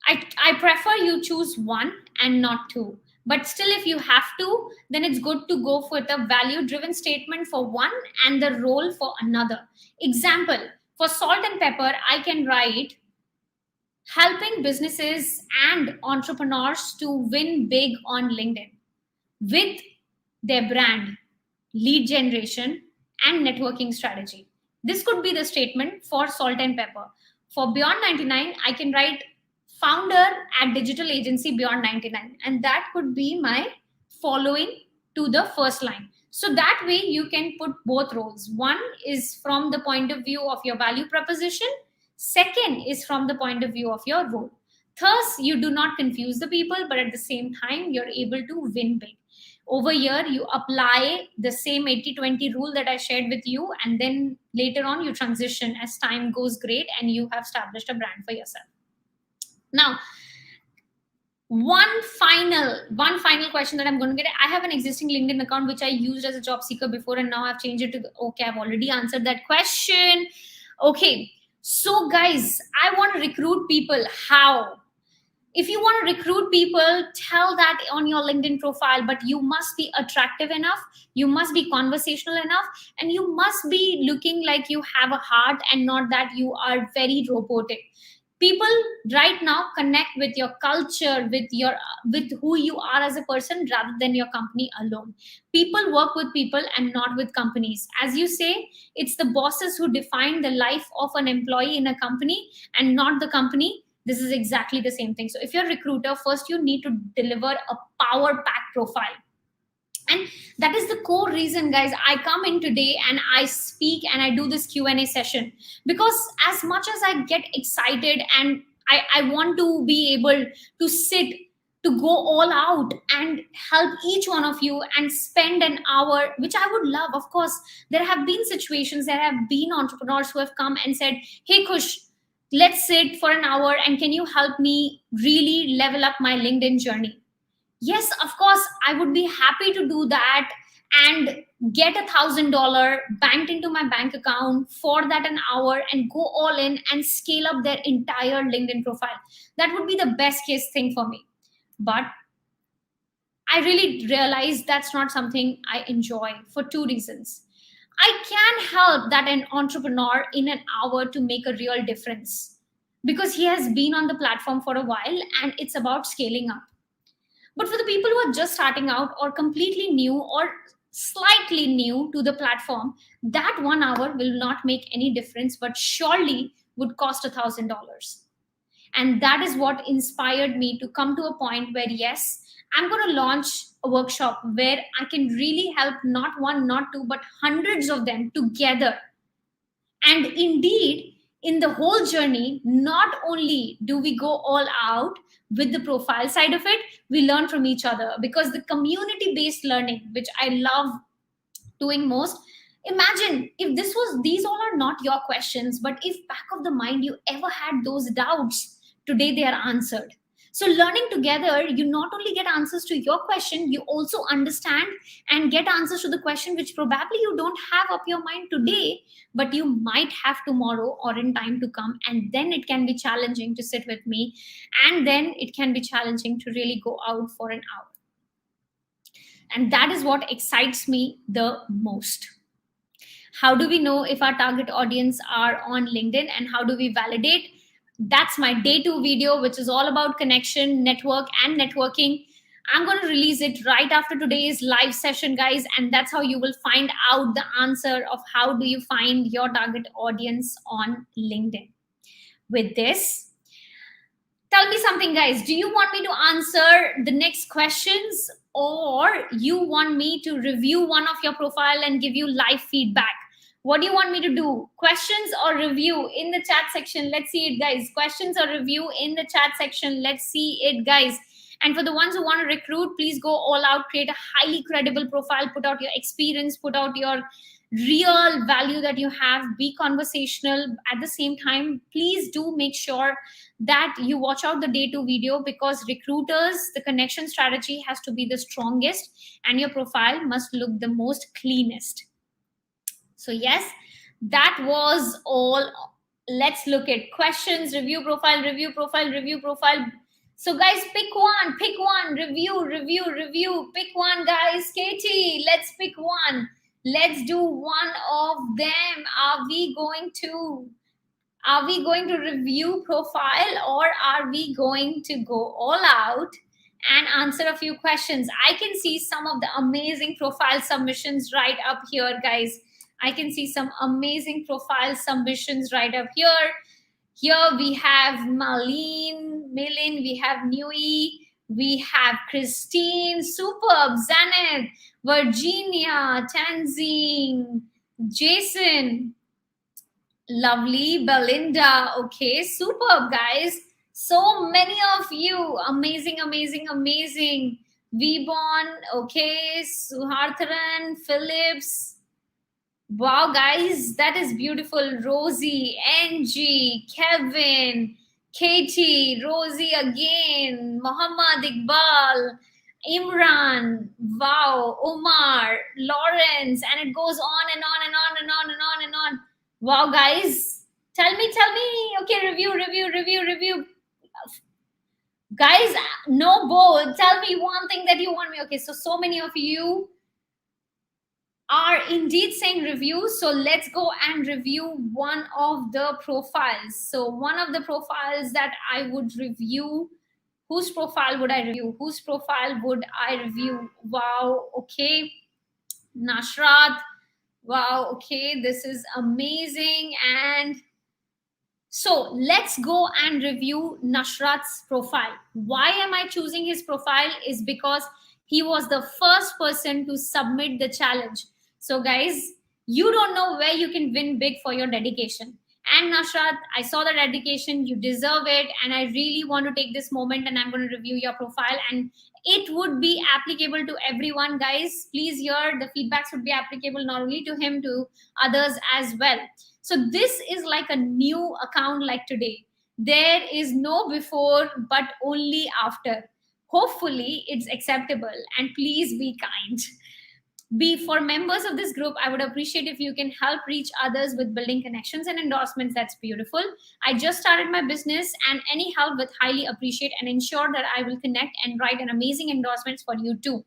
I prefer you choose one and not two. But still, if you have to, then it's good to go for the value driven statement for one and the role for another. Example, for salt and pepper, I can write helping businesses and entrepreneurs to win big on LinkedIn with their brand, lead generation, and networking strategy. This could be the statement for salt and pepper. For Beyond 99, I can write founder at digital agency Beyond 99, and that could be my following to the first line. So that way you can put both roles. One is from the point of view of your value proposition, second is from the point of view of your role. Thus, you do not confuse the people, but at the same time, you're able to win big. Over here, you apply the same 80-20 rule that I shared with you, and then later on, you transition as time goes great and you have established a brand for yourself. Now, one final question that I'm going to get. I have an existing LinkedIn account which I used as a job seeker before, and now I've changed it to okay, I've already answered that question. Okay, so guys, I want to recruit people. How? If you want to recruit people, tell that on your LinkedIn profile, but you must be attractive enough, you must be conversational enough, and you must be looking like you have a heart and not that you are very robotic. People right now connect with your culture, with who you are as a person rather than your company alone. People work with people and not with companies. As you say, it's the bosses who define the life of an employee in a company and not the company. This is exactly the same thing. So if you're a recruiter, first you need to deliver a power pack profile. And that is the core reason, guys, I come in today and I speak and I do this Q&A session, because as much as I get excited and I want to be able to sit, to go all out and help each one of you and spend an hour, which I would love. Of course, there have been situations, there have been entrepreneurs who have come and said, hey Kush, let's sit for an hour and can you help me really level up my LinkedIn journey? Yes, of course, I would be happy to do that and get $1,000 banked into my bank account for that an hour and go all in and scale up their entire LinkedIn profile. That would be the best case thing for me. But I really realized that's not something I enjoy for two reasons. I can help that an entrepreneur in an hour to make a real difference because he has been on the platform for a while and it's about scaling up. But for the people who are just starting out or completely new or slightly new to the platform, that 1 hour will not make any difference, but surely would cost $1,000. And that is what inspired me to come to a point where, yes, I'm going to launch a workshop where I can really help not one, not two, but hundreds of them together. And indeed, in the whole journey, not only do we go all out with the profile side of it, we learn from each other, because the community based learning, which I love doing most. Imagine if these all are not your questions, but if back of the mind you ever had those doubts, today they are answered. So learning together, you not only get answers to your question, you also understand and get answers to the question which probably you don't have up your mind today, but you might have tomorrow or in time to come. And then it can be challenging to sit with me, and then it can be challenging to really go out for an hour. And that is what excites me the most. How do we know if our target audience are on LinkedIn, and how do we validate? That's my day 2 video, which is all about connection, network, and networking. I'm going to release it right after today's live session, guys, and that's how you will find out the answer of how do you find your target audience on LinkedIn. With this, tell me something, guys. Do you want me to answer the next questions, or you want me to review one of your profile and give you live feedback? What do you want me to do? Questions or review in the chat section? Let's see it, guys. Questions or review in the chat section? Let's see it, guys. And for the ones who want to recruit, please go all out, create a highly credible profile, put out your experience, put out your real value that you have, be conversational. At the same time, please do make sure that you watch out the day 2 video, because recruiters, the connection strategy has to be the strongest and your profile must look the most cleanest. So yes, that was all Let's look at questions, review profile, review profile, review profile. So guys, pick one, review, review, review. Pick one, guys. Katie, let's pick one. Let's do one of them. Are we going to review profile, or are we going to go all out and answer a few questions? I can see some of the amazing profile submissions right up here, guys. I can see some amazing profile submissions right up here. Here we have Milin, we have Nui, we have Christine, superb, Zanet, Virginia, Tanzine, Jason, lovely, Belinda. Okay, superb, guys. So many of you, amazing, amazing, amazing. Vbon, okay, Suhartharan, Phillips. Wow, guys, that is beautiful. Rosie, Angie, Kevin, Katie, Rosie again, Muhammad Iqbal, Imran, wow, Omar, Lawrence, and it goes on and on and on and on and on and on. Wow, guys, tell me. Okay, review. Guys, no bold. Tell me one thing that you want me. Okay, so many of you are indeed saying reviews. So let's go and review one of the profiles. So one of the profiles that I would review, whose profile would I review? Whose profile would I review? Wow, okay. Nashrat. Wow, okay, this is amazing. And so let's go and review Nashrat's profile. Why am I choosing his profile? Is because he was the first person to submit the challenge. So guys, you don't know where you can win big for your dedication. And Nashrat, I saw the dedication, you deserve it. And I really want to take this moment and I'm going to review your profile. And it would be applicable to everyone, guys. Please hear, the feedbacks would be applicable not only to him, to others as well. So this is like a new account like today. There is no before, but only after. Hopefully it's acceptable, and please be kind. For members of this group, I would appreciate if you can help reach others with building connections and endorsements. That's beautiful. I just started my business, and any help with highly appreciate, and ensure that I will connect and write an amazing endorsements for you too.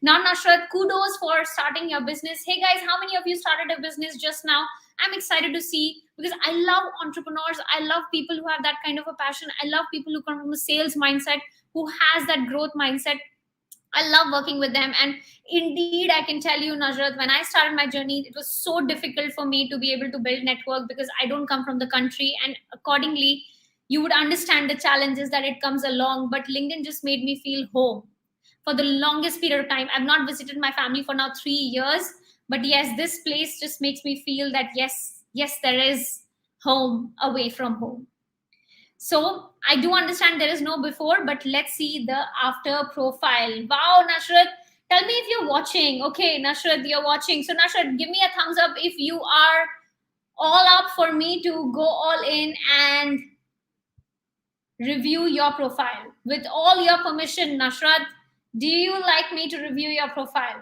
Now, Nashrat, kudos for starting your business. Hey guys, how many of you started a business just now? I'm excited to see, because I love entrepreneurs. I love people who have that kind of a passion. I love people who come from a sales mindset, who has that growth mindset. I love working with them. And indeed, I can tell you, Najrat, when I started my journey, it was so difficult for me to be able to build network, because I don't come from the country. And accordingly, you would understand the challenges that it comes along. But LinkedIn just made me feel home for the longest period of time. I've not visited my family for now 3 years. But yes, this place just makes me feel that yes, there is home away from home. So I do understand there is no before, but let's see the after profile. Wow, Nashrat, tell me if you're watching. Okay, Nashrat, you're watching. So Nashrat, give me a thumbs up if you are all up for me to go all in and review your profile. With all your permission, Nashrat, do you like me to review your profile?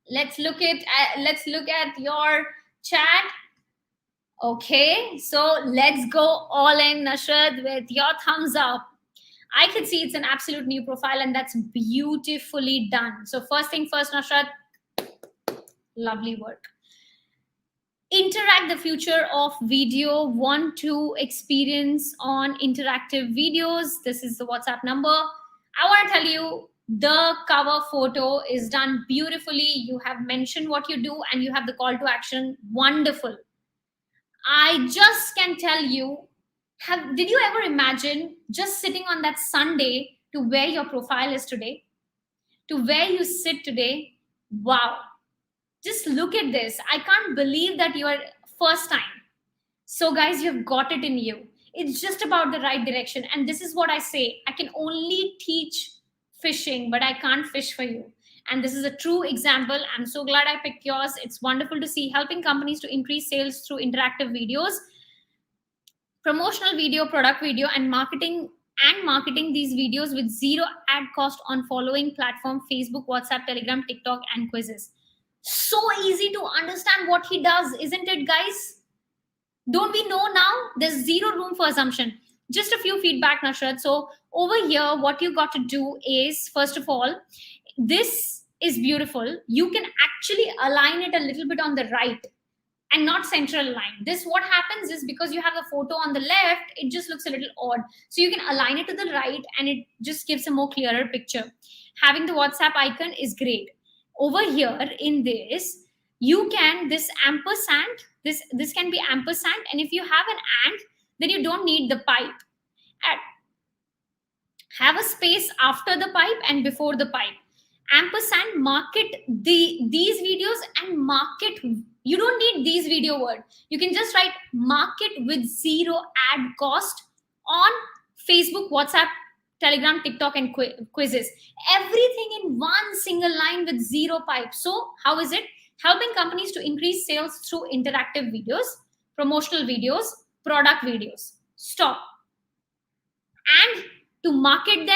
Let's look at your chat. Okay, so let's go all in, Nashad, with your thumbs up. I can see it's an absolute new profile, and that's beautifully done. So first thing first, Nashad, lovely work. Interact the future of video. Want to experience on interactive videos? This is the WhatsApp number. I want to tell you, the cover photo is done beautifully. You have mentioned what you do, and you have the call to action. Wonderful. I just can tell you, did you ever imagine just sitting on that Sunday to where your profile is today, to where you sit today? Wow. Just look at this. I can't believe that you are first time. So guys, you've got it in you. It's just about the right direction. And this is what I say. I can only teach fishing, but I can't fish for you. And this is a true example. I'm so glad I picked yours. It's wonderful to see helping companies to increase sales through interactive videos, promotional video, product video, and marketing these videos with zero ad cost on following platform: Facebook, WhatsApp, Telegram, TikTok, and quizzes. So easy to understand what he does, isn't it, guys? Don't we know now? There's zero room for assumption. Just a few feedback, Nashrat. So over here, what you got to do is, first of all, this is beautiful. You can actually align it a little bit on the right and not central line. This, what happens is, because you have a photo on the left, it just looks a little odd. So you can align it to the right and it just gives a more clearer picture. Having the WhatsApp icon is great. Over here in this, you can, this ampersand, this can be ampersand, and if you have an and, then you don't need the pipe. Have a space after the pipe and before the pipe. Ampersand, market these videos and market. You don't need these video word. You can just write market with zero ad cost on Facebook, WhatsApp, Telegram, TikTok, and quizzes. Everything in one single line with zero pipe. So how is it? Helping companies to increase sales through interactive videos, promotional videos, product videos. Stop. And to market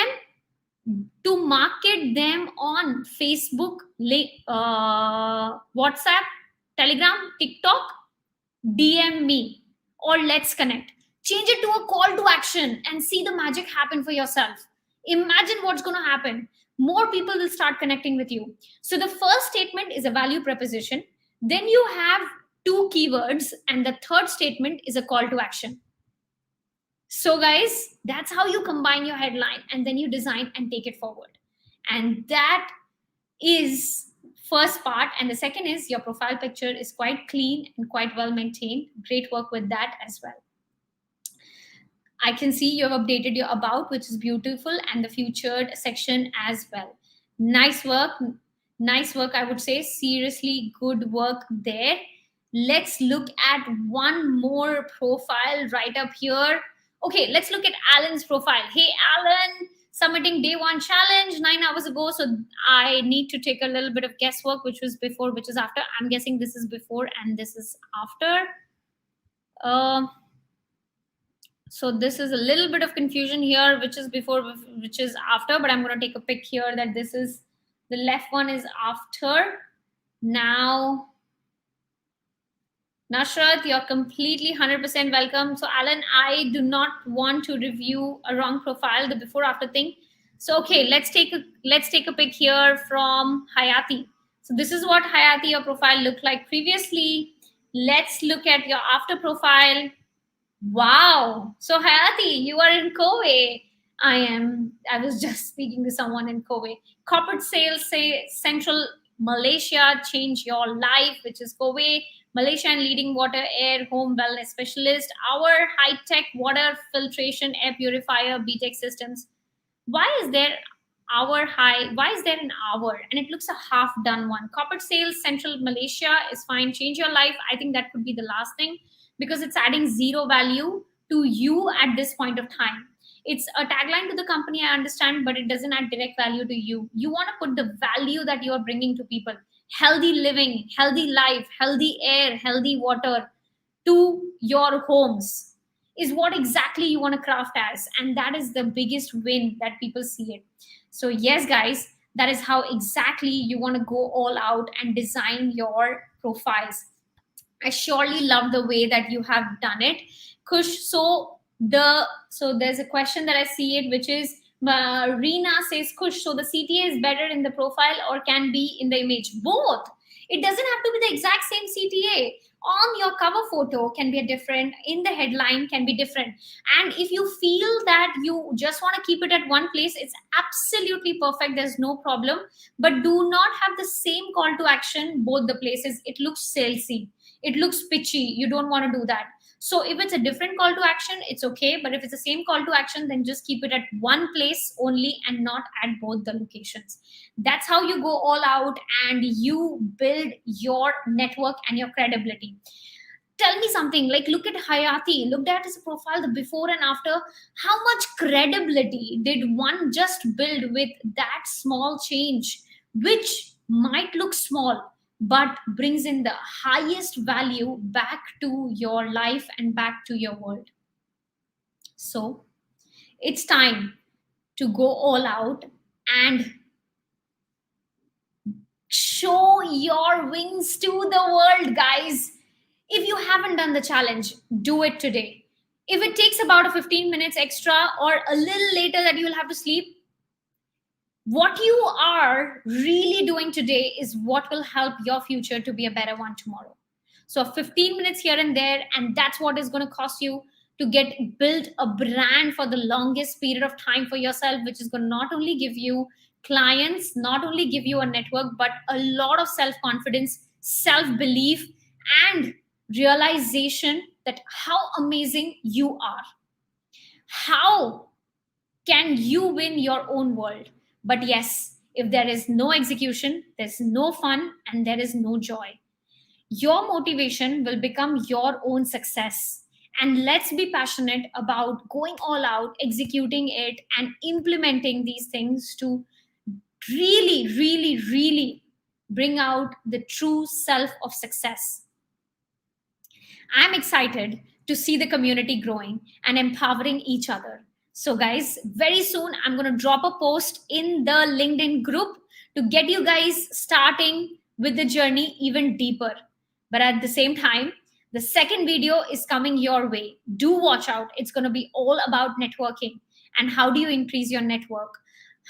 them on Facebook, WhatsApp, Telegram, TikTok, DM me or let's connect. Change it to a call to action and see the magic happen for yourself. Imagine what's going to happen. More people will start connecting with you. So the first statement is a value proposition. Then you have two keywords, and the third statement is a call to action. So guys, that's how you combine your headline, and then you design and take it forward. And that is first part. And the second is your profile picture is quite clean and quite well maintained. Great work with that as well. I can see you have updated your about, which is beautiful, and the featured section as well. Nice work. Nice work, I would say. Seriously, good work there. Let's look at one more profile right up here. Okay, let's look at Alan's profile. Hey, Alan, submitting day one challenge 9 hours ago. So I need to take a little bit of guesswork, which was before, which is after. I'm guessing this is before and this is after. So this is a little bit of confusion here, which is before, which is after, but I'm going to take a pic here that this is, the left one is after. Now, Nashrat, you're completely 100% welcome. So Alan, I do not want to review a wrong profile, the before after thing. So okay, let's take a pic here from Hayati. So this is what Hayati, your profile looked like previously. Let's look at your after profile. Wow. So Hayati, you are in Kowe. I was just speaking to someone in Kowe. Corporate sales, say Central Malaysia, change your life, which is Kowe. Malaysia and leading water, air, home wellness specialist. Our high-tech water filtration, air purifier, BTEC systems. Why is there why is there an hour? And it looks a half done one. Corporate sales, Central Malaysia is fine. Change your life. I think that could be the last thing, because it's adding zero value to you at this point of time. It's a tagline to the company, I understand, but it doesn't add direct value to you. You want to put the value that you are bringing to people. Healthy living, healthy life, healthy air, healthy water to your homes is what exactly you want to craft as. And that is the biggest win that people see it. So yes, guys, that is how exactly you want to go all out and design your profiles. I surely love the way that you have done it, Kush. So there's a question that I see it, which is Reena says, Kush, so the CTA is better in the profile or can be in the image? Both. It doesn't have to be the exact same CTA. On your cover photo can be a different, in the headline can be different. And if you feel that you just want to keep it at one place, it's absolutely perfect. There's no problem. But do not have the same call to action both the places. It looks salesy. It looks pitchy. You don't want to do that. So if it's a different call to action, it's okay. But if it's the same call to action, then just keep it at one place only and not at both the locations. That's how you go all out and you build your network and your credibility. Tell me something, like look at Hayati, looked at his profile, the before and after. How much credibility did one just build with that small change, which might look small, but brings in the highest value back to your life and back to your world. So it's time to go all out and show your wings to the world, guys. If you haven't done the challenge, do it today. If it takes about a 15 minutes extra or a little later that you will have to sleep, what you are really doing today is what will help your future to be a better one tomorrow. So 15 minutes here and there, and that's what is going to cost you to get build a brand for the longest period of time for yourself, which is going to not only give you clients, not only give you a network, but a lot of self-confidence, self-belief, and realization that how amazing you are. How can you win your own world? But yes, if there is no execution, there's no fun and there is no joy. Your motivation will become your own success. And let's be passionate about going all out, executing it, and implementing these things to really, really, really bring out the true self of success. I'm excited to see the community growing and empowering each other. So, guys, very soon I'm going to drop a post in the LinkedIn group to get you guys starting with the journey even deeper. But at the same time, the second video is coming your way. Do watch out. It's going to be all about networking and how do you increase your network.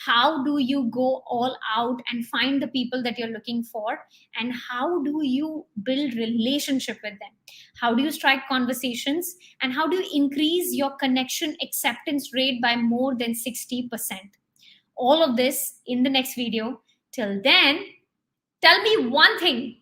How do you go all out and find the people that you're looking for, and how do you build relationship with them? How do you strike conversations, and how do you increase your connection acceptance rate by more than 60%? All of this in the next video. Till then, tell me one thing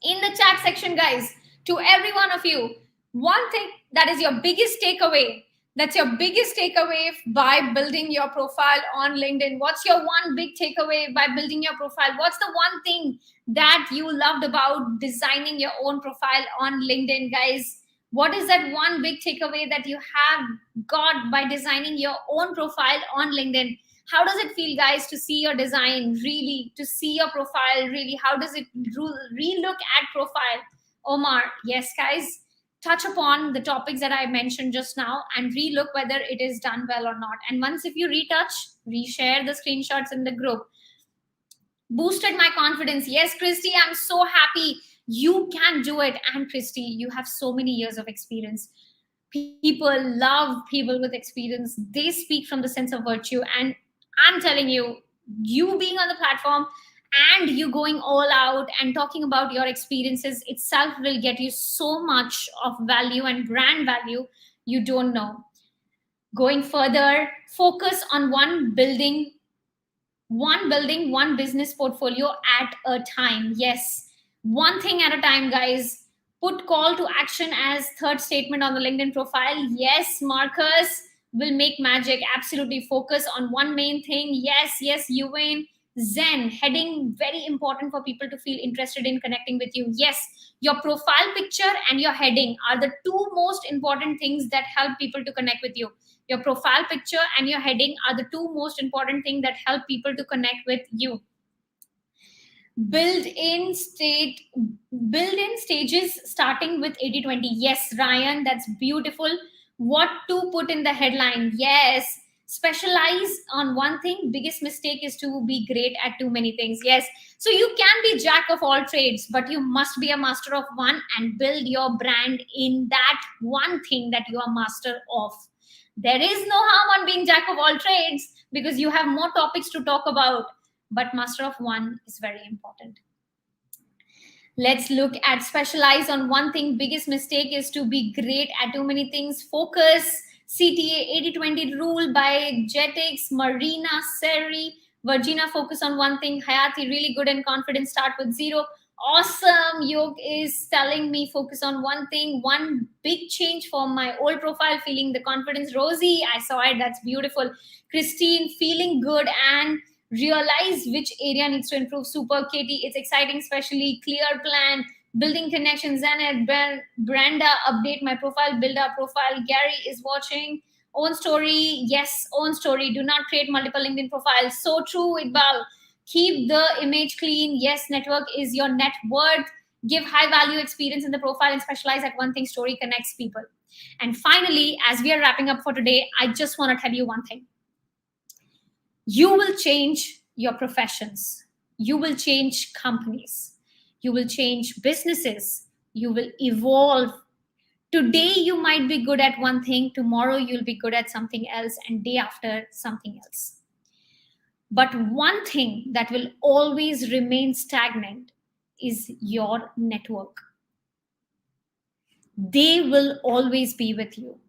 in the chat section, guys, to every one of you, one thing that is your biggest takeaway. That's your biggest takeaway by building your profile on LinkedIn. What's your one big takeaway by building your profile? What's the one thing that you loved about designing your own profile on LinkedIn, guys? What is that one big takeaway that you have got by designing your own profile on LinkedIn? How does it feel, guys, to see your design really, to see your profile really? How does it re-look at profile? Omar, yes, guys, touch upon the topics that I mentioned just now and relook whether it is done well or not. And once if you retouch, reshare the screenshots in the group. Boosted my confidence. Yes, Christy, I'm so happy. You can do it. And Christy, you have so many years of experience. People love people with experience. They speak from the sense of virtue. And I'm telling you, you being on the platform and you going all out and talking about your experiences itself will get you so much of value and brand value you don't know. Going further, focus on one building, one business portfolio at a time. Yes, one thing at a time, guys. Put call to action as third statement on the LinkedIn profile. Yes, Marcus will make magic. Absolutely focus on one main thing. Yes, you win. Zen, heading, very important for people to feel interested in connecting with you. Yes, your profile picture and your heading are the two most important things that help people to connect with you. Your profile picture and your heading are the two most important things that help people to connect with you. Build in stages starting with 80-20. Yes, Ryan, that's beautiful. What to put in the headline? Yes, specialize on one thing. Biggest mistake is to be great at too many things. Yes, so you can be jack of all trades, but you must be a master of one and build your brand in that one thing that you are master of. There is no harm on being jack of all trades because you have more topics to talk about, but master of one is very important. Let's look at specialize on one thing. Biggest mistake is to be great at too many things. Focus. CTA 80-20 rule by Jetix, Marina, Seri, Virginia, focus on one thing. Hayati, really good and confident, start with zero. Awesome. Yog is telling me focus on one thing. One big change for my old profile, feeling the confidence. Rosie, I saw it. That's beautiful. Christine, feeling good and realize which area needs to improve. Super. Katie, it's exciting, especially clear plan, building connections. Zanet, Brenda, update my profile, build our profile. Gary is watching. Own story. Yes, own story. Do not create multiple LinkedIn profiles. So true, Iqbal. Keep the image clean. Yes, network is your net worth. Give high value experience in the profile and specialize at one thing. Story connects people. And finally, as we are wrapping up for today, I just want to tell you one thing. You will change your professions. You will change companies. You will change businesses. You will evolve. Today, you might be good at one thing, tomorrow, you'll be good at something else, and day after, something else. But one thing that will always remain stagnant is your network. They will always be with you.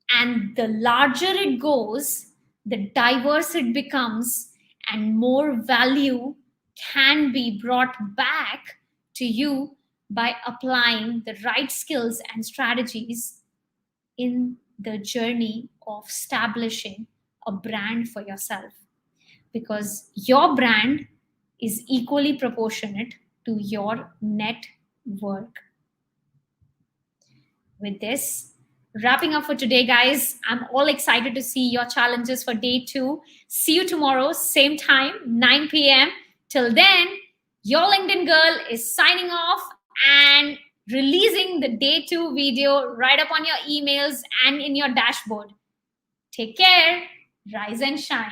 And the larger it goes, the diverse it becomes, and more value can be brought back to you by applying the right skills and strategies in the journey of establishing a brand for yourself. Because your brand is equally proportionate to your net worth. With this, wrapping up for today, guys, I'm all excited to see your challenges for day 2. See you tomorrow, same time, 9 p.m. Till then, your LinkedIn girl is signing off and releasing the day 2 video right up on your emails and in your dashboard. Take care, rise and shine.